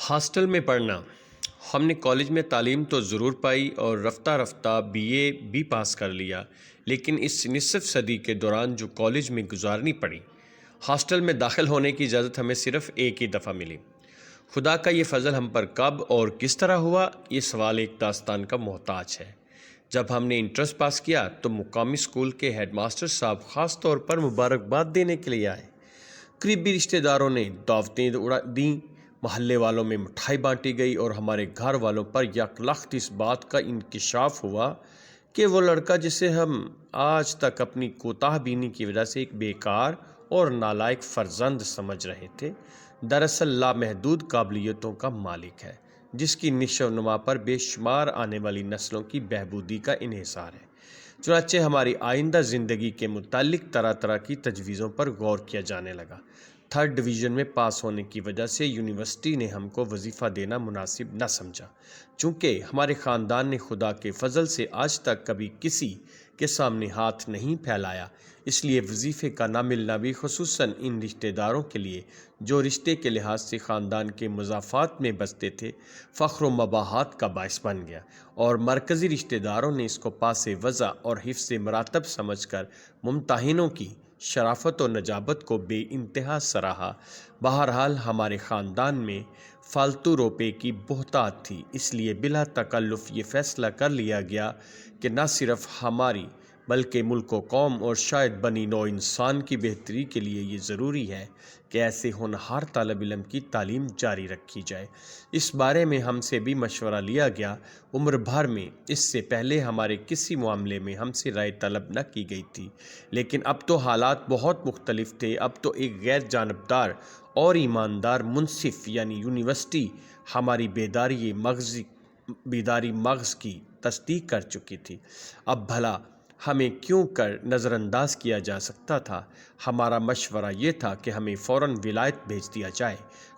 Hostel میں پڑھنا۔ ہم نے کالج میں تعلیم تو ضرور پائی اور رفتہ رفتہ BA بھی پاس کر لیا، لیکن اس نصف صدی کے دوران جو کالج میں گزارنی پڑی، ہاسٹل میں داخل ہونے کی اجازت ہمیں صرف ایک ہی دفعہ ملی۔ خدا کا یہ فضل ہم پر کب اور کس طرح ہوا، یہ سوال ایک داستان کا محتاج ہے۔ جب ہم نے انٹرنس پاس کیا تو مقامی اسکول کے ہیڈ ماسٹر صاحب خاص طور پر مبارکباد دینے کے لیے آئے۔ قریبی رشتہ داروں نے دعوتیں دیں، محلے والوں میں مٹھائی بانٹی گئی اور ہمارے گھر والوں پر یک لخت اس بات کا انکشاف ہوا کہ وہ لڑکا جسے ہم آج تک اپنی کوتاہ بینی کی وجہ سے ایک بیکار اور نالائق فرزند سمجھ رہے تھے، دراصل لامحدود قابلیتوں کا مالک ہے، جس کی نشو و نما پر بے شمار آنے والی نسلوں کی بہبودی کا انحصار ہے۔ چنانچہ ہماری آئندہ زندگی کے متعلق طرح طرح کی تجویزوں پر غور کیا جانے لگا۔ 3rd ڈویژن میں پاس ہونے کی وجہ سے یونیورسٹی نے ہم کو وظیفہ دینا مناسب نہ سمجھا، چونکہ ہمارے خاندان نے خدا کے فضل سے آج تک کبھی کسی کے سامنے ہاتھ نہیں پھیلایا، اس لیے وظیفے کا نہ ملنا بھی خصوصاً ان رشتہ داروں کے لیے جو رشتے کے لحاظ سے خاندان کے مضافات میں بستے تھے، فخر و مباحات کا باعث بن گیا، اور مرکزی رشتہ داروں نے اس کو پاس وضع اور حفظ مراتب سمجھ کر ممتحنوں کی شرافت و نجابت کو بے انتہا سراہا۔ بہرحال ہمارے خاندان میں فالتو روپے کی بہتات تھی، اس لیے بلا تکلف یہ فیصلہ کر لیا گیا کہ نہ صرف ہماری بلکہ ملک و قوم اور شاید بنی نوع انسان کی بہتری کے لیے یہ ضروری ہے کہ ایسے ہونہار طالب علم کی تعلیم جاری رکھی جائے۔ اس بارے میں ہم سے بھی مشورہ لیا گیا۔ عمر بھر میں اس سے پہلے ہمارے کسی معاملے میں ہم سے رائے طلب نہ کی گئی تھی، لیکن اب تو حالات بہت مختلف تھے۔ اب تو ایک غیر جانبدار اور ایماندار منصف یعنی یونیورسٹی ہماری بیداری مغز کی تصدیق کر چکی تھی۔ اب بھلا ہمیں کیوں کر نظر انداز کیا جا سکتا تھا؟ ہمارا مشورہ یہ تھا کہ ہمیں فوراً ولایت بھیج دیا جائے۔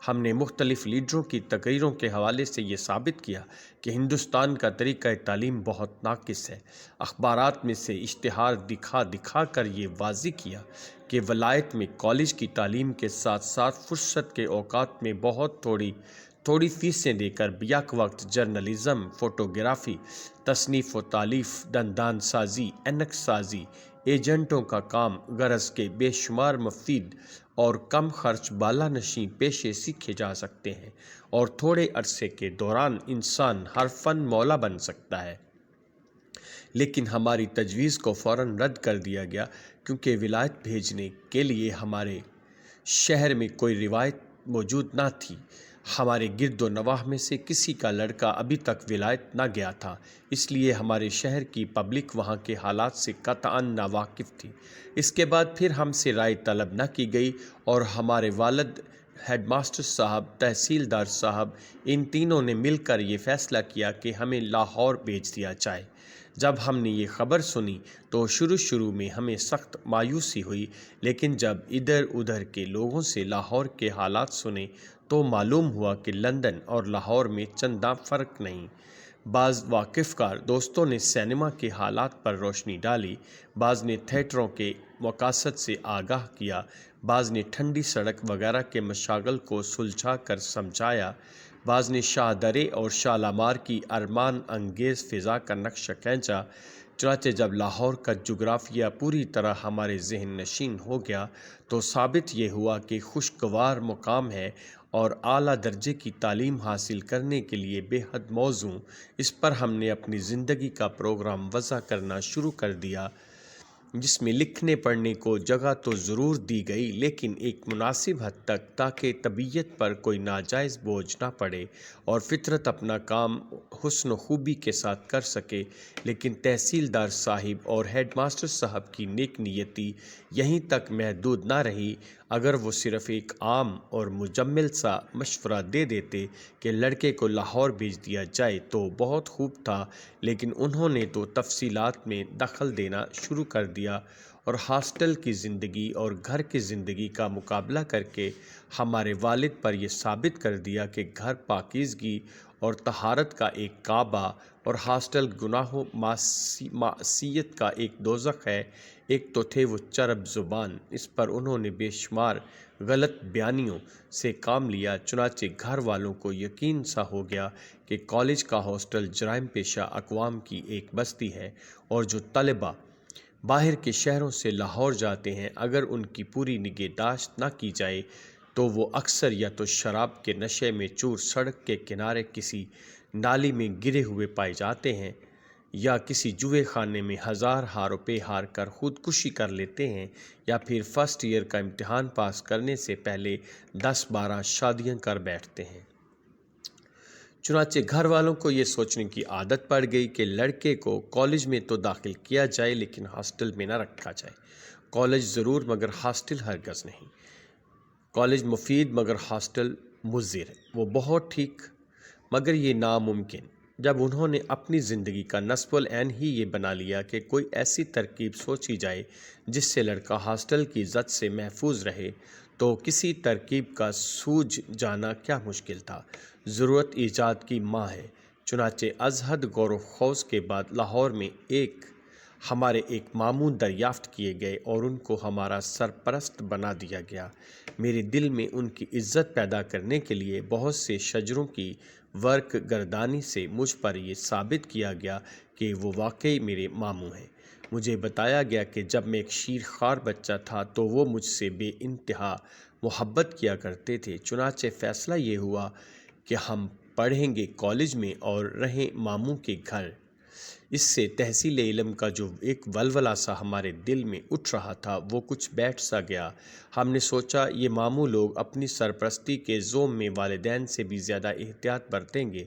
ہم نے مختلف لیڈروں کی تقریروں کے حوالے سے یہ ثابت کیا کہ ہندوستان کا طریقہ تعلیم بہت ناقص ہے۔ اخبارات میں سے اشتہار دکھا کر یہ واضح کیا کہ ولایت میں کالج کی تعلیم کے ساتھ ساتھ فرصت کے اوقات میں بہت تھوڑی فیسیں دے کر یک وقت جرنلزم، فوٹوگرافی، تصنیف و تالیف، دندان سازی، اینک سازی، ایجنٹوں کا کام غرض کے بے شمار مفید اور کم خرچ بالا نشیں پیشے سیکھے جا سکتے ہیں، اور تھوڑے عرصے کے دوران انسان ہر فن مولا بن سکتا ہے۔ لیکن ہماری تجویز کو فوراً رد کر دیا گیا، کیونکہ ولایت بھیجنے کے لیے ہمارے شہر میں کوئی روایت موجود نہ تھی۔ ہمارے گرد و نواح میں سے کسی کا لڑکا ابھی تک ولایت نہ گیا تھا، اس لیے ہمارے شہر کی پبلک وہاں کے حالات سے قطعاً ناواقف تھی۔ اس کے بعد پھر ہم سے رائے طلب نہ کی گئی، اور ہمارے والد، ہیڈ ماسٹر صاحب، تحصیلدار صاحب، ان تینوں نے مل کر یہ فیصلہ کیا کہ ہمیں لاہور بھیج دیا جائے۔ جب ہم نے یہ خبر سنی تو شروع میں ہمیں سخت مایوسی ہوئی، لیکن جب ادھر ادھر کے لوگوں سے لاہور کے حالات سنے تو معلوم ہوا کہ لندن اور لاہور میں چنداں فرق نہیں۔ بعض واقف کار دوستوں نے سینما کے حالات پر روشنی ڈالی، بعض نے تھیٹروں کے مقاصد سے آگاہ کیا، بعض نے ٹھنڈی سڑک وغیرہ کے مشاغل کو سلجھا کر سمجھایا، بعض نے شاہ درے اور شالامار کی ارمان انگیز فضا کا نقشہ کھینچا۔ چنانچہ جب لاہور کا جغرافیہ پوری طرح ہمارے ذہن نشین ہو گیا تو ثابت یہ ہوا کہ خوشگوار مقام ہے اور اعلیٰ درجے کی تعلیم حاصل کرنے کے لیے بے حد موزوں۔ اس پر ہم نے اپنی زندگی کا پروگرام وضع کرنا شروع کر دیا، جس میں لکھنے پڑھنے کو جگہ تو ضرور دی گئی، لیکن ایک مناسب حد تک، تاکہ طبیعت پر کوئی ناجائز بوجھ نہ پڑے اور فطرت اپنا کام حسن و خوبی کے ساتھ کر سکے۔ لیکن تحصیلدار صاحب اور ہیڈ ماسٹر صاحب کی نیک نیتی یہیں تک محدود نہ رہی۔ اگر وہ صرف ایک عام اور مجمل سا مشورہ دے دیتے کہ لڑکے کو لاہور بھیج دیا جائے تو بہت خوب تھا، لیکن انہوں نے تو تفصیلات میں دخل دینا شروع کر دیا اور ہاسٹل کی زندگی اور گھر کی زندگی کا مقابلہ کر کے ہمارے والد پر یہ ثابت کر دیا کہ گھر پاکیزگی اور طہارت کا ایک کعبہ اور ہاسٹل گناہ و معصیت کا ایک دوزخ ہے۔ ایک تو تھے وہ چرب زبان، اس پر انہوں نے بے شمار غلط بیانیوں سے کام لیا، چنانچہ گھر والوں کو یقین سا ہو گیا کہ کالج کا ہاسٹل جرائم پیشہ اقوام کی ایک بستی ہے، اور جو طلباء باہر کے شہروں سے لاہور جاتے ہیں، اگر ان کی پوری نگہداشت نہ کی جائے تو وہ اکثر یا تو شراب کے نشے میں چور سڑک کے کنارے کسی نالی میں گرے ہوئے پائے جاتے ہیں، یا کسی جوئے خانے میں ہزار روپے ہار کر خودکشی کر لیتے ہیں، یا پھر فرسٹ ایئر کا امتحان پاس کرنے سے پہلے 10-12 شادیاں کر بیٹھتے ہیں۔ چنانچہ گھر والوں کو یہ سوچنے کی عادت پڑ گئی کہ لڑکے کو کالج میں تو داخل کیا جائے لیکن ہاسٹل میں نہ رکھا جائے۔ کالج ضرور مگر ہاسٹل ہرگز نہیں۔ کالج مفید مگر ہاسٹل مضر، وہ بہت ٹھیک مگر یہ ناممکن۔ جب انہوں نے اپنی زندگی کا نصب العین ہی یہ بنا لیا کہ کوئی ایسی ترکیب سوچی جائے جس سے لڑکا ہاسٹل کی زد سے محفوظ رہے، تو کسی ترکیب کا سوجھ جانا کیا مشکل تھا۔ ضرورت ایجاد کی ماں ہے۔ چنانچہ از حد غور و خوض کے بعد لاہور میں ہمارے ایک ماموں دریافت کیے گئے اور ان کو ہمارا سرپرست بنا دیا گیا۔ میرے دل میں ان کی عزت پیدا کرنے کے لیے بہت سے شجروں کی ورق گردانی سے مجھ پر یہ ثابت کیا گیا کہ وہ واقعی میرے ماموں ہیں۔ مجھے بتایا گیا کہ جب میں ایک شیر خوار بچہ تھا تو وہ مجھ سے بے انتہا محبت کیا کرتے تھے۔ چنانچہ فیصلہ یہ ہوا کہ ہم پڑھیں گے کالج میں اور رہیں ماموں کے گھر۔ اس سے تحصیل علم کا جو ایک ولولہ سا ہمارے دل میں اٹھ رہا تھا وہ کچھ بیٹھ سا گیا۔ ہم نے سوچا یہ ماموں لوگ اپنی سرپرستی کے زوم میں والدین سے بھی زیادہ احتیاط برتیں گے،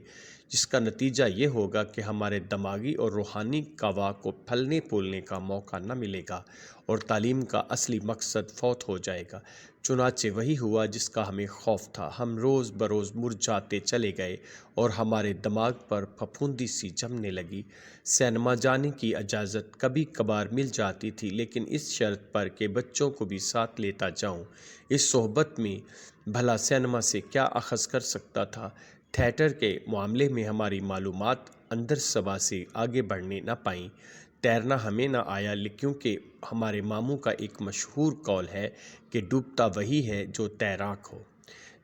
جس کا نتیجہ یہ ہوگا کہ ہمارے دماغی اور روحانی قوا کو پھلنے پھولنے کا موقع نہ ملے گا اور تعلیم کا اصلی مقصد فوت ہو جائے گا۔ چنانچہ وہی ہوا جس کا ہمیں خوف تھا۔ ہم روز بروز مرجھاتے چلے گئے اور ہمارے دماغ پر پھپھوندی سی جمنے لگی۔ سینما جانے کی اجازت کبھی کبھار مل جاتی تھی، لیکن اس شرط پر کہ بچوں کو بھی ساتھ لیتا جاؤں۔ اس صحبت میں بھلا سینما سے کیا اخذ کر سکتا تھا؟ تھیٹر کے معاملے میں ہماری معلومات اندر صبا سے آگے بڑھنے نہ پائیں۔ تیرنا ہمیں نہ آیا، کیونکہ ہمارے ماموں کا ایک مشہور قول ہے کہ ڈوبتا وہی ہے جو تیراک ہو،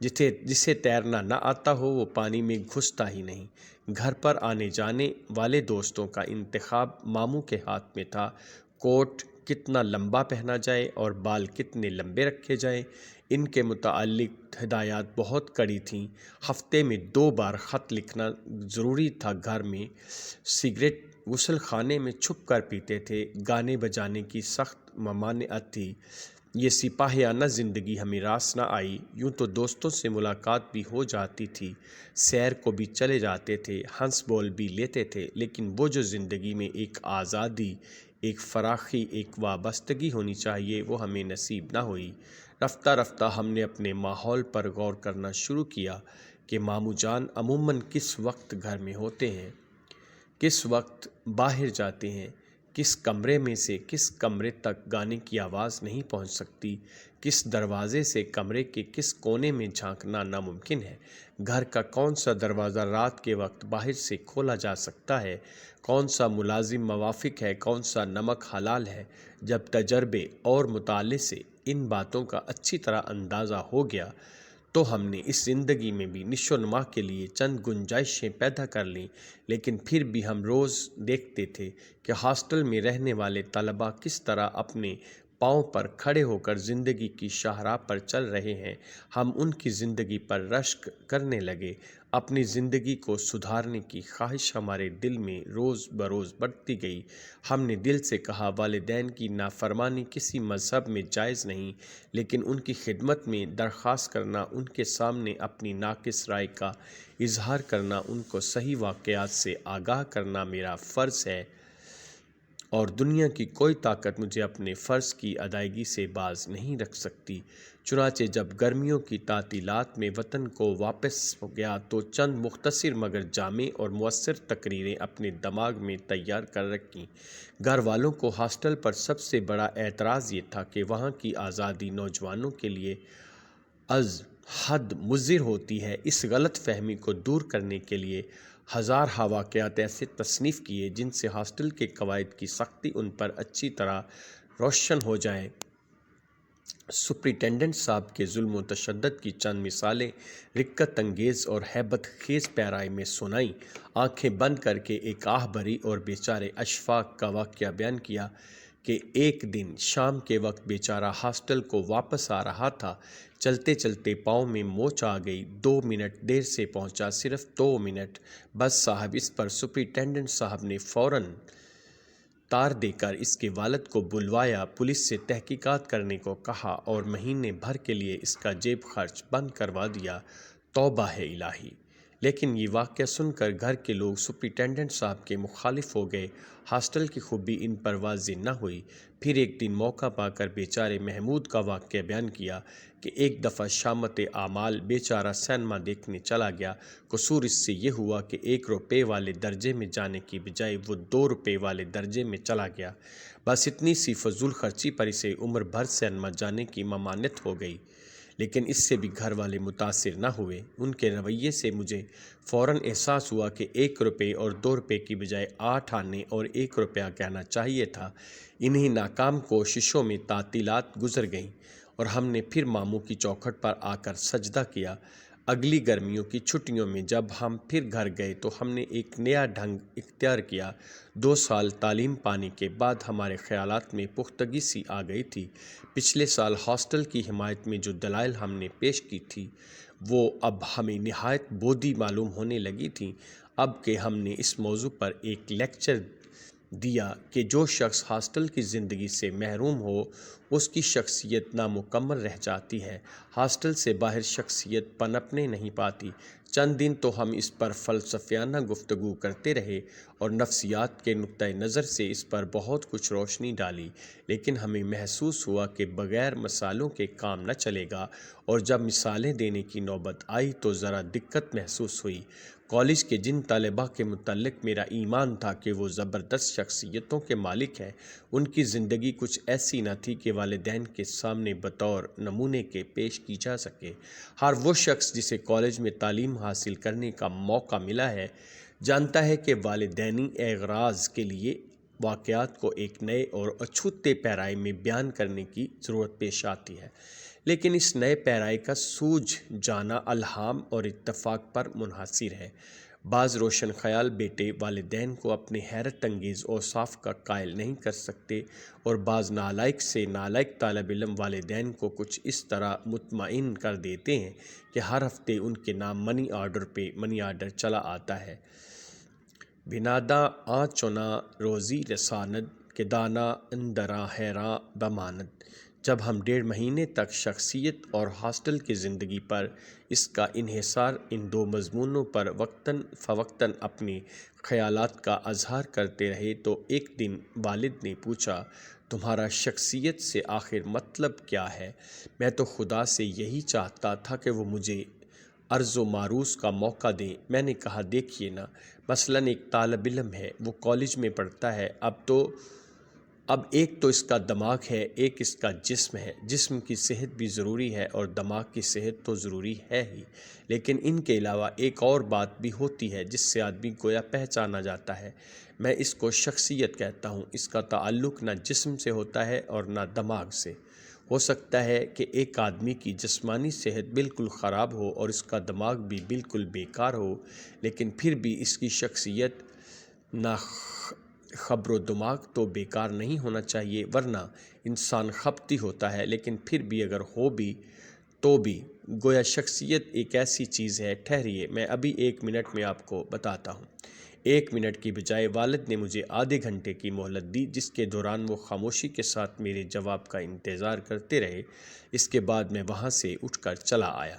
جسے تیرنا نہ آتا ہو وہ پانی میں گھستا ہی نہیں۔ گھر پر آنے جانے والے دوستوں کا انتخاب ماموں کے ہاتھ میں تھا۔ کوٹ کتنا لمبا پہنا جائے اور بال کتنے لمبے رکھے جائیں، ان کے متعلق ہدایات بہت کڑی تھیں۔ ہفتے میں 2 بار خط لکھنا ضروری تھا۔ گھر میں سگریٹ غسل خانے میں چھپ کر پیتے تھے۔ گانے بجانے کی سخت ممانعت تھی۔ یہ سپاہیانہ زندگی ہمیں راس نہ آئی۔ یوں تو دوستوں سے ملاقات بھی ہو جاتی تھی، سیر کو بھی چلے جاتے تھے، ہنس بول بھی لیتے تھے، لیکن وہ جو زندگی میں ایک آزادی، ایک فراخی، ایک وابستگی ہونی چاہیے، وہ ہمیں نصیب نہ ہوئی۔ رفتہ رفتہ ہم نے اپنے ماحول پر غور کرنا شروع کیا کہ ماموں جان عموماً کس وقت گھر میں ہوتے ہیں، کس وقت باہر جاتے ہیں، کس کمرے میں سے کس کمرے تک گانے کی آواز نہیں پہنچ سکتی، کس دروازے سے کمرے کے کس کونے میں جھانکنا ناممکن ہے، گھر کا کون سا دروازہ رات کے وقت باہر سے کھولا جا سکتا ہے، کون سا ملازم موافق ہے، کون سا نمک حلال ہے۔ جب تجربے اور مطالعے سے ان باتوں کا اچھی طرح اندازہ ہو گیا تو ہم نے اس زندگی میں بھی نشو و نما کے لیے چند گنجائشیں پیدا کر لیں، لیکن پھر بھی ہم روز دیکھتے تھے کہ ہاسٹل میں رہنے والے طلباء کس طرح اپنے پاؤں پر کھڑے ہو کر زندگی کی شاہراہ پر چل رہے ہیں۔ ہم ان کی زندگی پر رشک کرنے لگے۔ اپنی زندگی کو سدھارنے کی خواہش ہمارے دل میں روز بروز بڑھتی گئی۔ ہم نے دل سے کہا والدین کی نافرمانی کسی مذہب میں جائز نہیں، لیکن ان کی خدمت میں درخواست کرنا، ان کے سامنے اپنی ناقص رائے کا اظہار کرنا، ان کو صحیح واقعات سے آگاہ کرنا میرا فرض ہے۔ اور دنیا کی کوئی طاقت مجھے اپنے فرض کی ادائیگی سے باز نہیں رکھ سکتی۔ چنانچہ جب گرمیوں کی تعطیلات میں وطن کو واپس ہو گیا تو چند مختصر مگر جامع اور مؤثر تقریریں اپنے دماغ میں تیار کر رکھیں۔ گھر والوں کو ہاسٹل پر سب سے بڑا اعتراض یہ تھا کہ وہاں کی آزادی نوجوانوں کے لیے از حد مضر ہوتی ہے۔ اس غلط فہمی کو دور کرنے کے لیے ہزارہا واقعات ایسے تصنیف کیے جن سے ہاسٹل کے قواعد کی سختی ان پر اچھی طرح روشن ہو جائے۔ سپرنٹنڈنٹ صاحب کے ظلم و تشدد کی چند مثالیں رقت انگیز اور ہیبت خیز پیرائی میں سنائیں۔ آنکھیں بند کر کے ایک آہ بھری اور بیچارے اشفاق کا واقعہ بیان کیا کہ ایک دن شام کے وقت بیچارہ ہاسٹل کو واپس آ رہا تھا۔ چلتے چلتے پاؤں میں موچ آ گئی۔ 2 منٹ دیر سے پہنچا، صرف 2 منٹ۔ بس صاحب، اس پر سپرنٹنڈنٹ صاحب نے فوراً تار دے کر اس کے والد کو بلوایا، پولیس سے تحقیقات کرنے کو کہا اور مہینے بھر کے لیے اس کا جیب خرچ بند کروا دیا۔ توبہ ہے الہی! لیکن یہ واقعہ سن کر گھر کے لوگ سپرنٹنڈنٹ صاحب کے مخالف ہو گئے۔ ہاسٹل کی خوبی ان پر واضح نہ ہوئی۔ پھر ایک دن موقع پا کر بیچارے محمود کا واقعہ بیان کیا کہ ایک دفعہ شامت اعمال بیچارہ سینما دیکھنے چلا گیا۔ قصور اس سے یہ ہوا کہ 1 روپے والے درجے میں جانے کی بجائے وہ 2 روپے والے درجے میں چلا گیا۔ بس اتنی سی فضول خرچی پر اسے عمر بھر سینما جانے کی ممانعت ہو گئی۔ لیکن اس سے بھی گھر والے متاثر نہ ہوئے۔ ان کے رویے سے مجھے فوراً احساس ہوا کہ 1 روپے اور 2 روپے کی بجائے 8 آنے اور 1 روپیہ کہنا چاہیے تھا۔ انہی ناکام کوششوں میں تعطیلات گزر گئیں اور ہم نے پھر ماموں کی چوکھٹ پر آ کر سجدہ کیا۔ اگلی گرمیوں کی چھٹیوں میں جب ہم پھر گھر گئے تو ہم نے ایک نیا ڈھنگ اختیار کیا۔ 2 سال تعلیم پانے کے بعد ہمارے خیالات میں پختگی سی آ گئی تھی۔ پچھلے سال ہاسٹل کی حمایت میں جو دلائل ہم نے پیش کی تھی وہ اب ہمیں نہایت بودھی معلوم ہونے لگی تھیں۔ اب کہ ہم نے اس موضوع پر ایک لیکچر دیا کہ جو شخص ہاسٹل کی زندگی سے محروم ہو اس کی شخصیت نامکمل رہ جاتی ہے، ہاسٹل سے باہر شخصیت پنپنے نہیں پاتی۔ چند دن تو ہم اس پر فلسفیانہ گفتگو کرتے رہے اور نفسیات کے نقطۂ نظر سے اس پر بہت کچھ روشنی ڈالی، لیکن ہمیں محسوس ہوا کہ بغیر مثالوں کے کام نہ چلے گا، اور جب مثالیں دینے کی نوبت آئی تو ذرا دقت محسوس ہوئی۔ کالج کے جن طلباء کے متعلق میرا ایمان تھا کہ وہ زبردست شخصیتوں کے مالک ہیں، ان کی زندگی کچھ ایسی نہ تھی کہ والدین کے سامنے بطور نمونے کے پیش کی جا سکے۔ ہر وہ شخص جسے کالج میں تعلیم حاصل کرنے کا موقع ملا ہے جانتا ہے کہ والدینی اغراض کے لیے واقعات کو ایک نئے اور اچھوتے پیرائی میں بیان کرنے کی ضرورت پیش آتی ہے، لیکن اس نئے پیرائی کا سوجھ جانا الہام اور اتفاق پر منحصر ہے۔ بعض روشن خیال بیٹے والدین کو اپنے حیرت انگیز اوصاف کا قائل نہیں کر سکتے، اور بعض نالائق سے نالائق طالب علم والدین کو کچھ اس طرح مطمئن کر دیتے ہیں کہ ہر ہفتے ان کے نام منی آرڈر پہ منی آرڈر چلا آتا ہے۔ بنادا آ چنا روزی رساند کہ دانا اندرا حیراں بماند۔ جب ہم 1.5 مہینے تک شخصیت اور ہاسٹل کی زندگی پر اس کا انحصار ان 2 مضمونوں پر وقتاً فوقتاً اپنے خیالات کا اظہار کرتے رہے تو ایک دن والد نے پوچھا، تمہارا شخصیت سے آخر مطلب کیا ہے؟ میں تو خدا سے یہی چاہتا تھا کہ وہ مجھے عرض و معروض کا موقع دیں۔ میں نے کہا، دیکھیے نا، مثلاً ایک طالب علم ہے، وہ کالج میں پڑھتا ہے، اب ایک تو اس کا دماغ ہے، ایک اس کا جسم ہے۔ جسم کی صحت بھی ضروری ہے اور دماغ کی صحت تو ضروری ہے ہی، لیکن ان کے علاوہ ایک اور بات بھی ہوتی ہے جس سے آدمی گویا پہچانا جاتا ہے۔ میں اس کو شخصیت کہتا ہوں۔ اس کا تعلق نہ جسم سے ہوتا ہے اور نہ دماغ سے۔ ہو سکتا ہے کہ ایک آدمی کی جسمانی صحت بالکل خراب ہو اور اس کا دماغ بھی بالکل بیکار ہو، لیکن پھر بھی اس کی شخصیت نہ خبر و دماغ تو بیکار نہیں ہونا چاہیے، ورنہ انسان خپتی ہوتا ہے، لیکن پھر بھی اگر ہو بھی تو بھی گویا شخصیت ایک ایسی چیز ہے۔ ٹھہریے، میں ابھی 1 منٹ میں آپ کو بتاتا ہوں۔ 1 منٹ کی بجائے والد نے مجھے آدھے گھنٹے کی مہلت دی، جس کے دوران وہ خاموشی کے ساتھ میرے جواب کا انتظار کرتے رہے۔ اس کے بعد میں وہاں سے اٹھ کر چلا آیا۔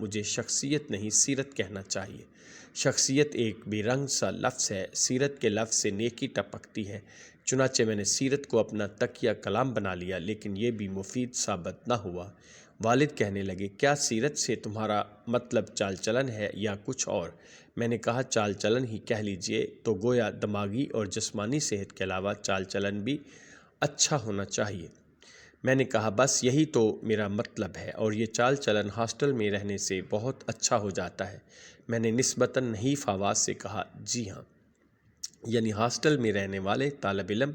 مجھے شخصیت نہیں سیرت کہنا چاہیے۔ شخصیت ایک بے رنگ سا لفظ ہے، سیرت کے لفظ سے نیکی ٹپکتی ہے۔ چنانچہ میں نے سیرت کو اپنا تکیہ کلام بنا لیا، لیکن یہ بھی مفید ثابت نہ ہوا۔ والد کہنے لگے، کیا سیرت سے تمہارا مطلب چال چلن ہے یا کچھ اور؟ میں نے کہا، چال چلن ہی کہہ لیجئے۔ تو گویا دماغی اور جسمانی صحت کے علاوہ چال چلن بھی اچھا ہونا چاہیے۔ میں نے کہا، بس یہی تو میرا مطلب ہے، اور یہ چال چلن ہاسٹل میں رہنے سے بہت اچھا ہو جاتا ہے۔ میں نے نسبتاً نحیف آواز سے کہا، جی ہاں۔ یعنی ہاسٹل میں رہنے والے طالب علم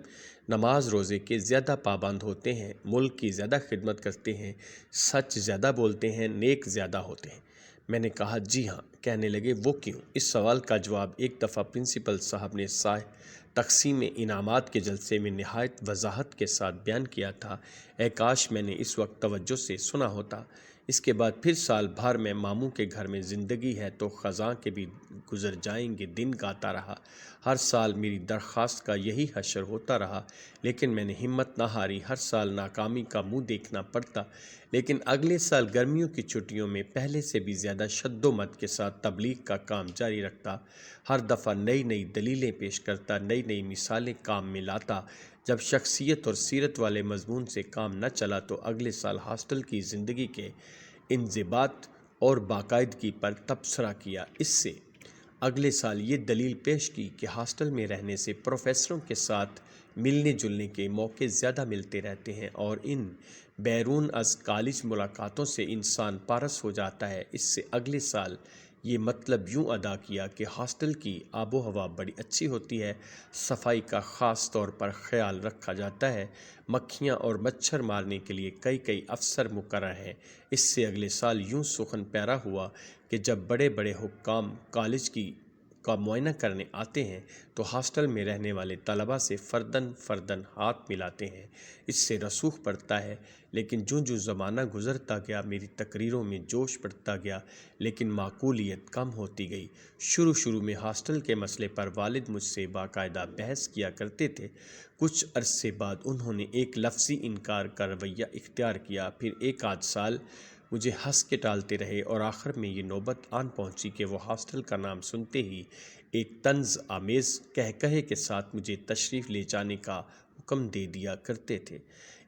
نماز روزے کے زیادہ پابند ہوتے ہیں، ملک کی زیادہ خدمت کرتے ہیں، سچ زیادہ بولتے ہیں، نیک زیادہ ہوتے ہیں۔ میں نے کہا، جی ہاں۔ کہنے لگے، وہ کیوں؟ اس سوال کا جواب ایک دفعہ پرنسپل صاحب نے تقسیم انعامات کے جلسے میں نہایت وضاحت کے ساتھ بیان کیا تھا۔ اے کاش میں نے اس وقت توجہ سے سنا ہوتا۔ اس کے بعد پھر سال بھر میں ماموں کے گھر میں زندگی ہے تو خزاں کے بھی گزر جائیں گے دن گاتا رہا۔ ہر سال میری درخواست کا یہی حشر ہوتا رہا، لیکن میں نے ہمت نہ ہاری۔ ہر سال ناکامی کا منہ دیکھنا پڑتا، لیکن اگلے سال گرمیوں کی چھٹیوں میں پہلے سے بھی زیادہ شد و مت کے ساتھ تبلیغ کا کام جاری رکھتا۔ ہر دفعہ نئی نئی دلیلیں پیش کرتا، نئی نئی مثالیں کام میں لاتا۔ جب شخصیت اور سیرت والے مضمون سے کام نہ چلا تو اگلے سال ہاسٹل کی زندگی کے انضباط اور باقاعدگی پر تبصرہ کیا۔ اس سے اگلے سال یہ دلیل پیش کی کہ ہاسٹل میں رہنے سے پروفیسروں کے ساتھ ملنے جلنے کے موقع زیادہ ملتے رہتے ہیں، اور ان بیرون از کالج ملاقاتوں سے انسان پارس ہو جاتا ہے۔ اس سے اگلے سال یہ مطلب یوں ادا کیا کہ ہاسٹل کی آب و ہوا بڑی اچھی ہوتی ہے، صفائی کا خاص طور پر خیال رکھا جاتا ہے، مکھیاں اور مچھر مارنے کے لیے کئی افسر مقرر ہیں۔ اس سے اگلے سال یوں سخن پیرا ہوا کہ جب بڑے بڑے حکام کالج کا معائنہ کرنے آتے ہیں تو ہاسٹل میں رہنے والے طلباء سے فرداً ہاتھ ملاتے ہیں۔ اس سے رسوخ پڑتا ہے، لیکن جوں زمانہ گزرتا گیا میری تقریروں میں جوش بڑھتا گیا، لیکن معقولیت کم ہوتی گئی۔ شروع میں ہاسٹل کے مسئلے پر والد مجھ سے باقاعدہ بحث کیا کرتے تھے۔ کچھ عرصے بعد انہوں نے ایک لفظی انکار کا رویہ اختیار کیا، پھر ایک آدھ سال مجھے ہنس کے ٹالتے رہے، اور آخر میں یہ نوبت آن پہنچی کہ وہ ہاسٹل کا نام سنتے ہی ایک طنز آمیز قہقہے کے ساتھ مجھے تشریف لے جانے کا حکم دے دیا کرتے تھے۔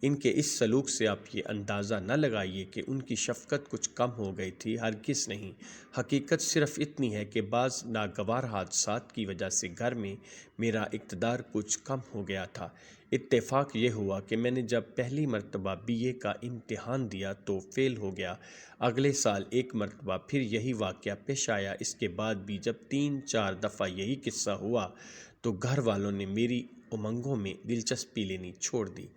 ان کے اس سلوک سے آپ یہ اندازہ نہ لگائیے کہ ان کی شفقت کچھ کم ہو گئی تھی، ہرگز نہیں۔ حقیقت صرف اتنی ہے کہ بعض ناگوار حادثات کی وجہ سے گھر میں میرا اقتدار کچھ کم ہو گیا تھا۔ اتفاق یہ ہوا کہ میں نے جب پہلی مرتبہ BA کا امتحان دیا تو فیل ہو گیا۔ اگلے سال ایک مرتبہ پھر یہی واقعہ پیش آیا۔ اس کے بعد بھی جب 3-4 دفعہ یہی قصہ ہوا تو گھر والوں نے میری امنگوں میں دلچسپی لینی چھوڑ دی۔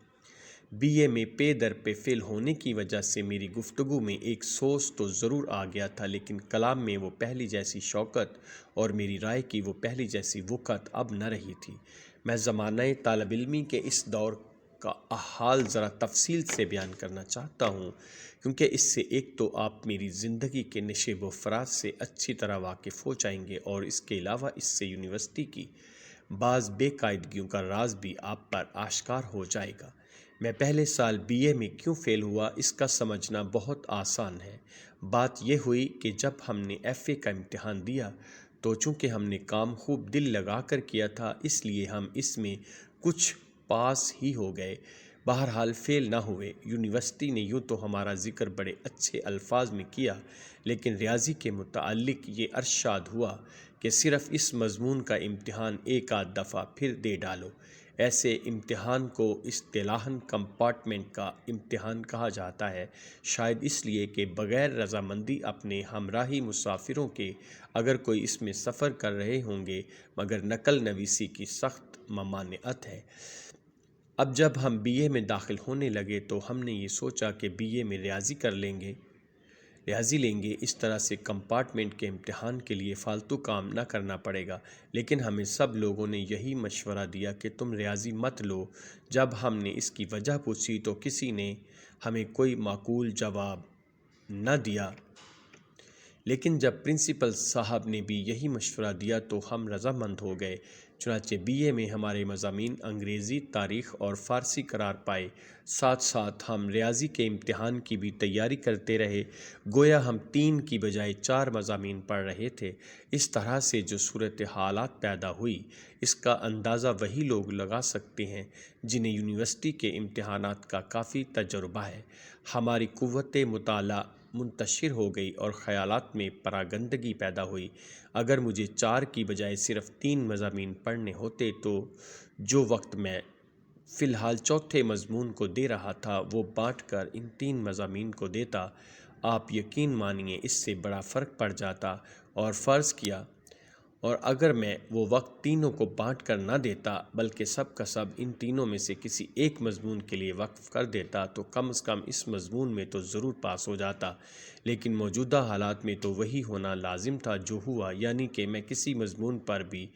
BA میں پے در پہ فیل ہونے کی وجہ سے میری گفتگو میں ایک سوس تو ضرور آ گیا تھا، لیکن کلام میں وہ پہلی جیسی شوکت اور میری رائے کی وہ پہلی جیسی وقعت اب نہ رہی تھی۔ میں زمانہ طالب علمی کے اس دور کا حال ذرا تفصیل سے بیان کرنا چاہتا ہوں، کیونکہ اس سے ایک تو آپ میری زندگی کے نشیب و فراز سے اچھی طرح واقف ہو جائیں گے، اور اس کے علاوہ اس سے یونیورسٹی کی بعض بے قاعدگیوں کا راز بھی آپ پر آشکار ہو جائے گا۔ میں پہلے سال BA میں کیوں فیل ہوا اس کا سمجھنا بہت آسان ہے۔ بات یہ ہوئی کہ جب ہم نے FA کا امتحان دیا تو چونکہ ہم نے کام خوب دل لگا کر کیا تھا، اس لیے ہم اس میں کچھ پاس ہی ہو گئے، بہرحال فیل نہ ہوئے۔ یونیورسٹی نے یوں تو ہمارا ذکر بڑے اچھے الفاظ میں کیا، لیکن ریاضی کے متعلق یہ ارشاد ہوا کہ صرف اس مضمون کا امتحان ایک آدھ دفعہ پھر دے ڈالو۔ ایسے امتحان کو اصطلاحاً کمپارٹمنٹ کا امتحان کہا جاتا ہے، شاید اس لیے کہ بغیر رضامندی اپنے ہمراہی مسافروں کے اگر کوئی اس میں سفر کر رہے ہوں گے، مگر نقل نویسی کی سخت ممانعت ہے۔ اب جب ہم BA میں داخل ہونے لگے تو ہم نے یہ سوچا کہ BA میں ریاضی لیں گے، اس طرح سے کمپارٹمنٹ کے امتحان کے لیے فالتو کام نہ کرنا پڑے گا، لیکن ہمیں سب لوگوں نے یہی مشورہ دیا کہ تم ریاضی مت لو۔ جب ہم نے اس کی وجہ پوچھی تو کسی نے ہمیں کوئی معقول جواب نہ دیا، لیکن جب پرنسپل صاحب نے بھی یہی مشورہ دیا تو ہم رضامند ہو گئے۔ چنانچہ BA میں ہمارے مضامین انگریزی، تاریخ اور فارسی قرار پائے۔ ساتھ ساتھ ہم ریاضی کے امتحان کی بھی تیاری کرتے رہے، گویا ہم 3 کی بجائے 4 مضامین پڑھ رہے تھے۔ اس طرح سے جو صورتحالات پیدا ہوئی، اس کا اندازہ وہی لوگ لگا سکتے ہیں جنہیں یونیورسٹی کے امتحانات کا کافی تجربہ ہے۔ ہماری قوت مطالعہ منتشر ہو گئی اور خیالات میں پراگندگی پیدا ہوئی۔ اگر مجھے 4 کی بجائے صرف 3 مضامین پڑھنے ہوتے تو جو وقت میں فی الحال چوتھے مضمون کو دے رہا تھا وہ بانٹ کر ان 3 مضامین کو دیتا۔ آپ یقین مانیے اس سے بڑا فرق پڑ جاتا، اور فرض کیا اور اگر میں وہ وقت تینوں کو بانٹ کر نہ دیتا بلکہ سب کا سب ان تینوں میں سے کسی ایک مضمون کے لیے وقف کر دیتا تو کم از کم اس مضمون میں تو ضرور پاس ہو جاتا۔ لیکن موجودہ حالات میں تو وہی ہونا لازم تھا جو ہوا، یعنی کہ میں کسی مضمون پر بھی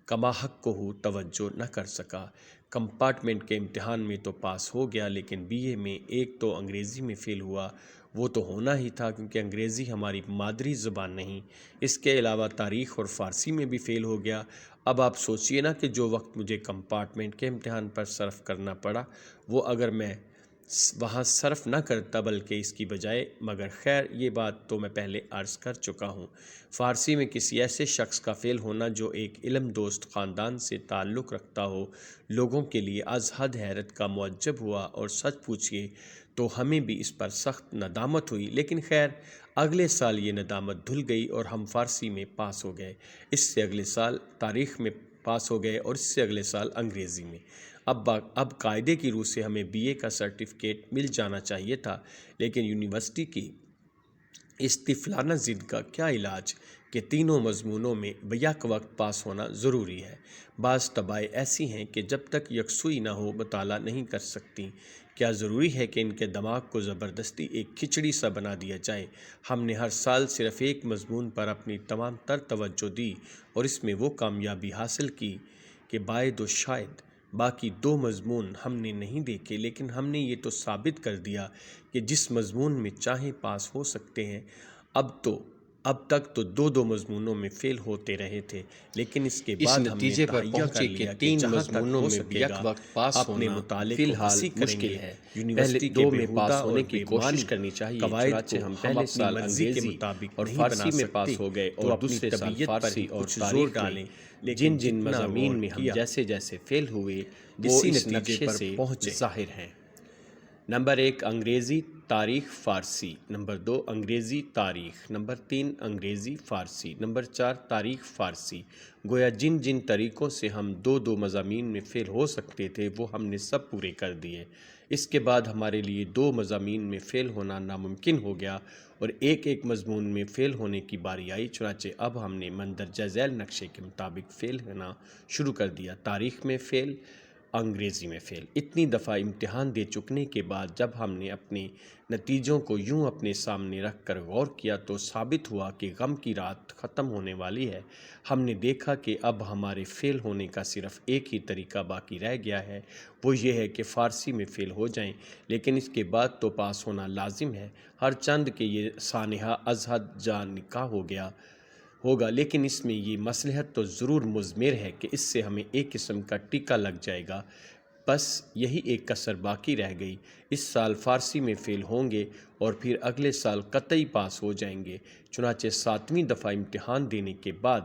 کما حق کو توجہ نہ کر سکا۔ کمپارٹمنٹ کے امتحان میں تو پاس ہو گیا، لیکن BA میں ایک تو انگریزی میں فیل ہوا۔ وہ تو ہونا ہی تھا کیونکہ انگریزی ہماری مادری زبان نہیں۔ اس کے علاوہ تاریخ اور فارسی میں بھی فیل ہو گیا۔ اب آپ سوچئے نا کہ جو وقت مجھے کمپارٹمنٹ کے امتحان پر صرف کرنا پڑا، وہ اگر میں وہاں صرف نہ کرتا بلکہ اس کی بجائے، مگر خیر یہ بات تو میں پہلے عرض کر چکا ہوں۔ فارسی میں کسی ایسے شخص کا فیل ہونا جو ایک علم دوست خاندان سے تعلق رکھتا ہو، لوگوں کے لیے از حد حیرت کا موجب ہوا، اور سچ پوچھئے تو ہمیں بھی اس پر سخت ندامت ہوئی۔ لیکن خیر اگلے سال یہ ندامت دھل گئی اور ہم فارسی میں پاس ہو گئے، اس سے اگلے سال تاریخ میں پاس ہو گئے اور اس سے اگلے سال انگریزی میں۔ اب قاعدے کی روح سے ہمیں BA کا سرٹیفکیٹ مل جانا چاہیے تھا، لیکن یونیورسٹی کی اس طفلانہ ضد کا کیا علاج کہ تینوں مضمونوں میں بیک وقت پاس ہونا ضروری ہے۔ بعض طبائع ایسی ہیں کہ جب تک یکسوئی نہ ہو مطالعہ نہیں کر سکتی۔ کیا ضروری ہے کہ ان کے دماغ کو زبردستی ایک کھچڑی سا بنا دیا جائے؟ ہم نے ہر سال صرف ایک مضمون پر اپنی تمام تر توجہ دی اور اس میں وہ کامیابی حاصل کی کہ باید و شاید باقی 2 مضمون ہم نے نہیں دیکھے، لیکن ہم نے یہ تو ثابت کر دیا کہ جس مضمون میں چاہیں پاس ہو سکتے ہیں۔ اب تک تو 2 مضمونوں میں فیل ہوتے رہے تھے، لیکن اس کے بعد ہم نے تہیہ کر لیا کہ 3 مضمونوں میں بھی یک وقت پاس ہونا فی الحال مشکل ہے۔ یونیورسٹی 2 میں پاس ہونے کی کوشش کرنی چاہیے۔ قواعد کو ہم پہلے سال انگریزی اور فارسی میں پاس ہو گئے اور دوسرے سال فارسی اور تاریخ ڈالیں۔ جن مضامین میں ہم جیسے جیسے فیل ہوئے وہ اس نقشے سے ظاہر ہیں۔ نمبر 1 انگریزی، تاریخ، فارسی۔ نمبر 2 انگریزی، تاریخ۔ نمبر 3 انگریزی، فارسی۔ نمبر 4 تاریخ، فارسی۔ گویا جن طریقوں سے ہم 2 مضامین میں فیل ہو سکتے تھے وہ ہم نے سب پورے کر دیے۔ اس کے بعد ہمارے لیے 2 مضامین میں فیل ہونا ناممکن ہو گیا اور ایک مضمون میں فیل ہونے کی باری آئی۔ چنانچہ اب ہم نے مندرجہ ذیل نقشے کے مطابق فیل ہونا شروع کر دیا۔ تاریخ میں فیل، انگریزی میں فیل۔ اتنی دفعہ امتحان دے چکنے کے بعد جب ہم نے اپنے نتیجوں کو یوں اپنے سامنے رکھ کر غور کیا تو ثابت ہوا کہ غم کی رات ختم ہونے والی ہے۔ ہم نے دیکھا کہ اب ہمارے فیل ہونے کا صرف ایک ہی طریقہ باقی رہ گیا ہے، وہ یہ ہے کہ فارسی میں فیل ہو جائیں، لیکن اس کے بعد تو پاس ہونا لازم ہے۔ ہر چند کہ یہ سانحہ از حد جا نکاح ہوگا، لیکن اس میں یہ مصلحت تو ضرور مضمر ہے کہ اس سے ہمیں ایک قسم کا ٹیکہ لگ جائے گا۔ بس یہی ایک کسر باقی رہ گئی۔ اس سال فارسی میں فیل ہوں گے اور پھر اگلے سال قطعی پاس ہو جائیں گے۔ چنانچہ 7ویں دفعہ امتحان دینے کے بعد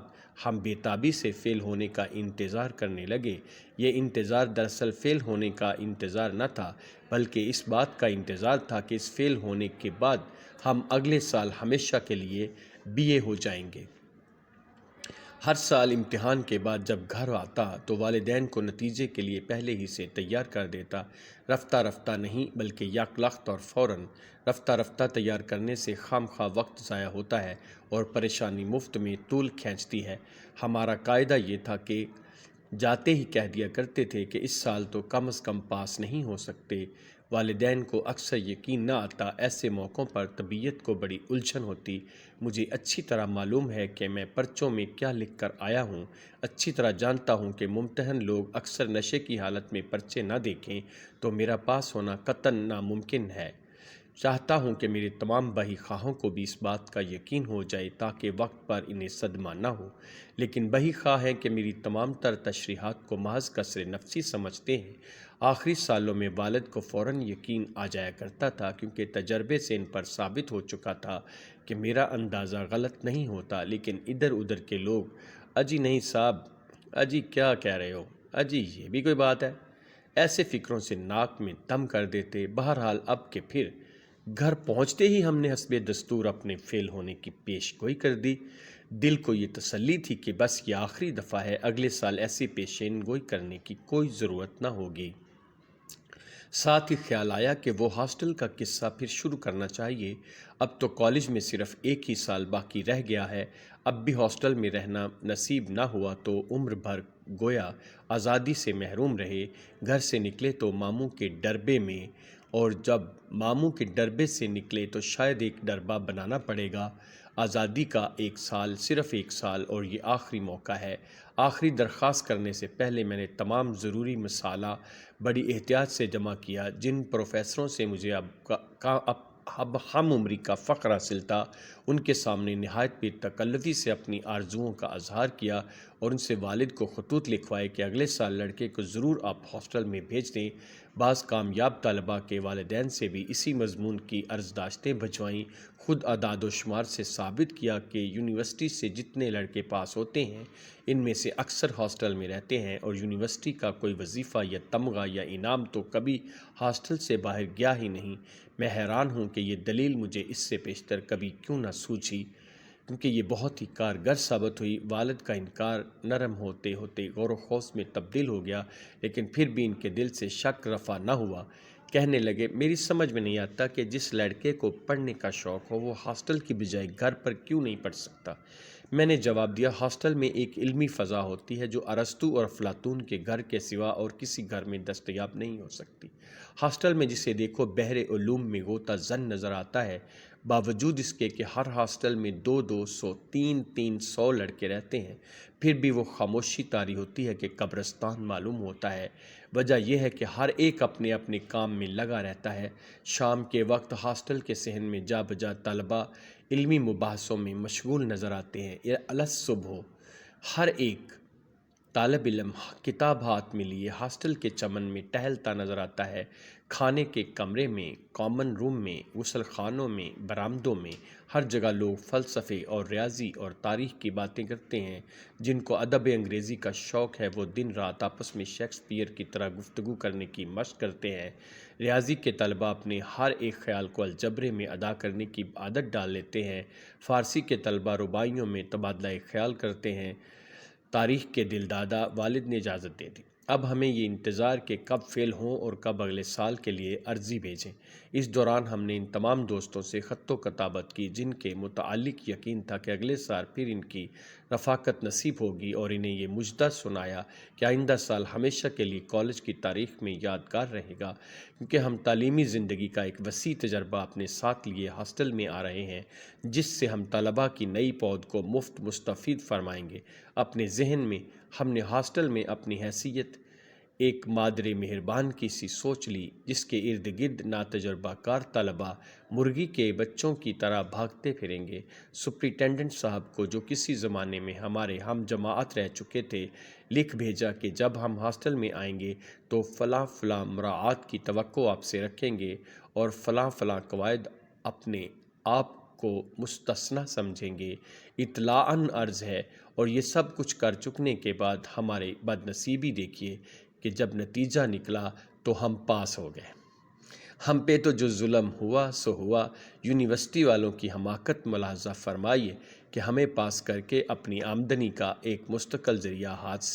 ہم بے تابی سے فیل ہونے کا انتظار کرنے لگے۔ یہ انتظار دراصل فیل ہونے کا انتظار نہ تھا، بلکہ اس بات کا انتظار تھا کہ اس فیل ہونے کے بعد ہم اگلے سال ہمیشہ کے لیے BA ہو جائیں گے۔ ہر سال امتحان کے بعد جب گھر آتا تو والدین کو نتیجے کے لیے پہلے ہی سے تیار کر دیتا۔ رفتہ رفتہ نہیں بلکہ یک لخت اور فوراً۔ رفتہ رفتہ تیار کرنے سے خام خواہ وقت ضائع ہوتا ہے اور پریشانی مفت میں طول کھینچتی ہے۔ ہمارا قاعدہ یہ تھا کہ جاتے ہی کہہ دیا کرتے تھے کہ اس سال تو کم از کم پاس نہیں ہو سکتے۔ والدین کو اکثر یقین نہ آتا۔ ایسے موقعوں پر طبیعت کو بڑی الجھن ہوتی۔ مجھے اچھی طرح معلوم ہے کہ میں پرچوں میں کیا لکھ کر آیا ہوں۔ اچھی طرح جانتا ہوں کہ ممتحن لوگ اکثر نشے کی حالت میں پرچے نہ دیکھیں تو میرا پاس ہونا قطعاً ناممکن ہے۔ چاہتا ہوں کہ میرے تمام بہی خواہوں کو بھی اس بات کا یقین ہو جائے تاکہ وقت پر انہیں صدمہ نہ ہو، لیکن بہی خواہ ہیں کہ میری تمام تر تشریحات کو محض کسر نفسی سمجھتے ہیں۔ آخری سالوں میں والد کو فوراً یقین آ جایا کرتا تھا، کیونکہ تجربے سے ان پر ثابت ہو چکا تھا کہ میرا اندازہ غلط نہیں ہوتا، لیکن ادھر ادھر کے لوگ اجی نہیں صاحب، اجی کیا کہہ رہے ہو، اجی یہ بھی کوئی بات ہے، ایسے فکروں سے ناک میں دم کر دیتے۔ بہرحال اب کہ پھر گھر پہنچتے ہی ہم نے حسب دستور اپنے فیل ہونے کی پیش گوئی کر دی۔ دل کو یہ تسلی تھی کہ بس یہ آخری دفعہ ہے، اگلے سال ایسی پیشین گوئی کرنے کی کوئی ضرورت نہ ہوگی۔ ساتھ ہی خیال آیا کہ وہ ہاسٹل کا قصہ پھر شروع کرنا چاہیے۔ اب تو کالج میں صرف ایک ہی سال باقی رہ گیا ہے، اب بھی ہاسٹل میں رہنا نصیب نہ ہوا تو عمر بھر گویا آزادی سے محروم رہے۔ گھر سے نکلے تو ماموں کے ڈربے میں، اور جب ماموں کے ڈربے سے نکلے تو شاید ایک ڈربہ بنانا پڑے گا۔ آزادی کا ایک سال، صرف ایک سال، اور یہ آخری موقع ہے۔ آخری درخواست کرنے سے پہلے میں نے تمام ضروری مسالہ بڑی احتیاط سے جمع کیا۔ جن پروفیسروں سے مجھے اب ہم عمری کا فخر حاصل تھا، ان کے سامنے نہایت بے تکلفی سے اپنی آرزوؤں کا اظہار کیا اور ان سے والد کو خطوط لکھوائے کہ اگلے سال لڑکے کو ضرور آپ ہاسٹل میں بھیج دیں۔ بعض کامیاب طلباء کے والدین سے بھی اسی مضمون کی عرضداشتیں بھجوائیں۔ خود اعداد و شمار سے ثابت کیا کہ یونیورسٹی سے جتنے لڑکے پاس ہوتے ہیں، ان میں سے اکثر ہاسٹل میں رہتے ہیں، اور یونیورسٹی کا کوئی وظیفہ یا تمغہ یا انعام تو کبھی ہاسٹل سے باہر گیا ہی نہیں۔ میں حیران ہوں کہ یہ دلیل مجھے اس سے پیشتر کبھی کیوں نہ سوچی، کیونکہ یہ بہت ہی کارگر ثابت ہوئی۔ والد کا انکار نرم ہوتے ہوتے غور و خوض میں تبدیل ہو گیا، لیکن پھر بھی ان کے دل سے شک رفع نہ ہوا۔ کہنے لگے، میری سمجھ میں نہیں آتا کہ جس لڑکے کو پڑھنے کا شوق ہو وہ ہاسٹل کی بجائے گھر پر کیوں نہیں پڑھ سکتا۔ میں نے جواب دیا، ہاسٹل میں ایک علمی فضا ہوتی ہے جو ارسطو اور افلاطون کے گھر کے سوا اور کسی گھر میں دستیاب نہیں ہو سکتی۔ ہاسٹل میں جسے دیکھو بحر علوم میں غوطہ زن نظر آتا ہے، باوجود اس کے کہ ہر ہاسٹل میں 200 300 لڑکے رہتے ہیں، پھر بھی وہ خاموشی طاری ہوتی ہے کہ قبرستان معلوم ہوتا ہے۔ وجہ یہ ہے کہ ہر ایک اپنے اپنے کام میں لگا رہتا ہے۔ شام کے وقت ہاسٹل کے صحن میں جا بجا طلباء علمی مباحثوں میں مشغول نظر آتے ہیں۔ الصبح ہر ایک طالب علم کتاب ہاتھ میں لیے ہاسٹل کے چمن میں ٹہلتا نظر آتا ہے۔ کھانے کے کمرے میں، کامن روم میں، غسل خانوں میں، برآمدوں میں، ہر جگہ لوگ فلسفے اور ریاضی اور تاریخ کی باتیں کرتے ہیں۔ جن کو ادب انگریزی کا شوق ہے وہ دن رات آپس میں شیکسپیئر کی طرح گفتگو کرنے کی مشق کرتے ہیں۔ ریاضی کے طلباء اپنے ہر ایک خیال کو الجبرے میں ادا کرنے کی عادت ڈال لیتے ہیں۔ فارسی کے طلباء رباعیوں میں تبادلہ خیال کرتے ہیں۔ تاریخ کے دل دادا والد نے اجازت دے دی۔ اب ہمیں یہ انتظار کہ کب فیل ہوں اور کب اگلے سال کے لیے عرضی بھیجیں۔ اس دوران ہم نے ان تمام دوستوں سے خط و کتابت کی جن کے متعلق یقین تھا کہ اگلے سال پھر ان کی رفاقت نصیب ہوگی، اور انہیں یہ مژدہ سنایا کہ آئندہ سال ہمیشہ کے لیے کالج کی تاریخ میں یادگار رہے گا، کیونکہ ہم تعلیمی زندگی کا ایک وسیع تجربہ اپنے ساتھ لیے ہاسٹل میں آ رہے ہیں، جس سے ہم طلباء کی نئی پود کو مفت مستفید فرمائیں گے۔ اپنے ذہن میں ہم نے ہاسٹل میں اپنی حیثیت ایک مادر مہربان کی سی سوچ لی، جس کے ارد گرد ناتجربہ کار طلباء مرغی کے بچوں کی طرح بھاگتے پھریں گے۔ سپرنٹینڈنٹ صاحب کو، جو کسی زمانے میں ہمارے ہم جماعت رہ چکے تھے، لکھ بھیجا کہ جب ہم ہاسٹل میں آئیں گے تو فلاں فلاں مراعات کی توقع آپ سے رکھیں گے اور فلاں فلاں قواعد اپنے آپ کو مستثنیٰ سمجھیں گے۔ اطلاعاً عرض ہے، اور یہ سب کچھ کر چکنے کے بعد ہمارے بد نصیبی دیکھیے کہ جب نتیجہ نکلا تو ہم پاس ہو گئے۔ ہم پہ تو جو ظلم ہوا سو ہوا۔ یونیورسٹی والوں کی حماقت ملاحظہ فرمائیے کہ ہمیں پاس کر کے اپنی آمدنی کا ایک مستقل ذریعہ ہاتھ سے